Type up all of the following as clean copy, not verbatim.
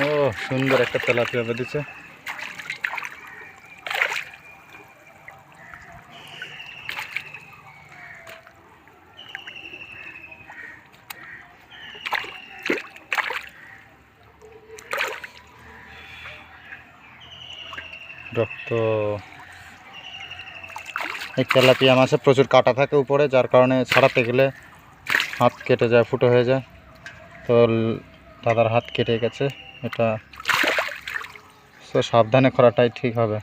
ও সুন্দর একটা তেলাপিয়া বেঁধেছে। রক্ত। এই তেলাপিয়া মাছে প্রচুর কাঁটা থাকে উপরে, যার কারণে ছাড়াতে গেলে হাত কেটে যায়, ফুটো হয়ে যায়। তো দাদার হাত কেটে গেছে, এটা তো সাবধানে করাটাই ঠিক হবে।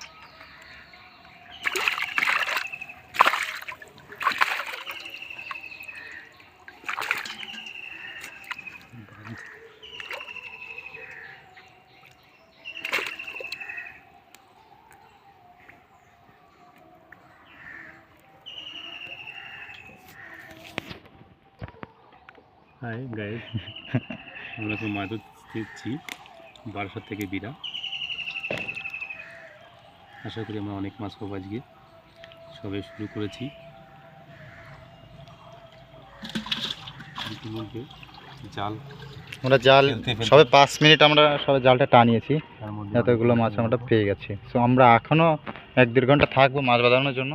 হাই গাইস, আমরা তো মাছ ধরছি বারাসাত থেকে বিরা। আশা করি আমরা অনেক মাছ পাবো আজকে। সবে শুরু করেছি। জাল আমরা জাল সবে 5 মিনিট আমরা সবে জালটা টানিয়েছি, এতগুলো মাছ আমরা পেয়ে গেছি। সো আমরা এখনও 1-1.5 ঘন্টা থাকবো মাছ বাঁধানোর জন্য,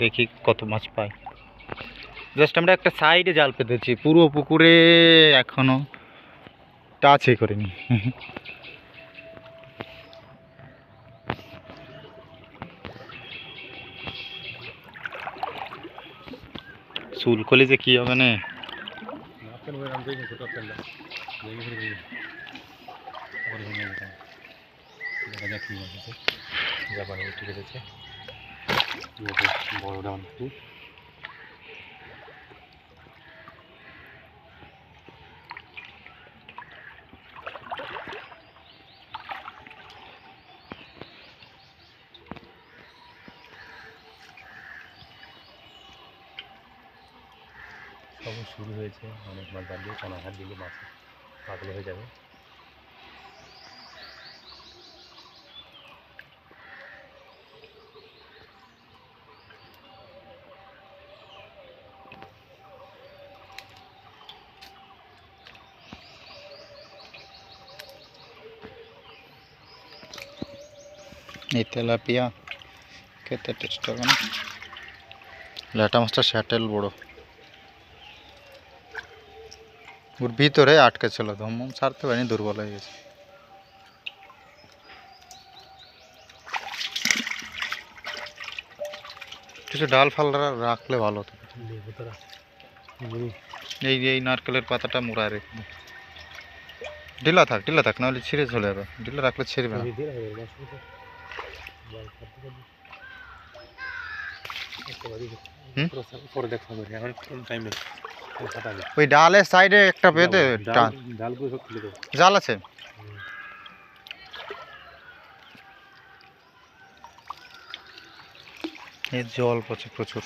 দেখি কত মাছ পাই। জাস্ট আমরা একটা সাইডে জাল পেতেছি, পুরো পুকুরে এখনও টাচই করিনি। চুলকলি যে কী হবে না। বড়টা অনেক সব শুরু হয়েছে। অনেক মাছ বাদ দিয়ে কানাঘাট দিলে মাছ পাতলা হয়ে যাবে। এই তেলাপিয়া খেতে টেস্ট হবে না। ল্যাটা মাছটা স্যাটেল বড়, ওর ভিতরে আটকে ছিল, ধম ছাড়তে পারিনি, দুর্বল হয়ে গেছে। কিছু ডাল ফাল রাখলে ভালো হতো। এই নারকেলের পাতাটা মুড়ায় রেখে ঢিলা থাক নাহলে ছিঁড়ে চলে যাবে। ঢিলা রাখলে ছিঁড়বে না। ওই ডালের সাইডে একটা পেতে জাল আছে। এই জল পড়ছে প্রচুর।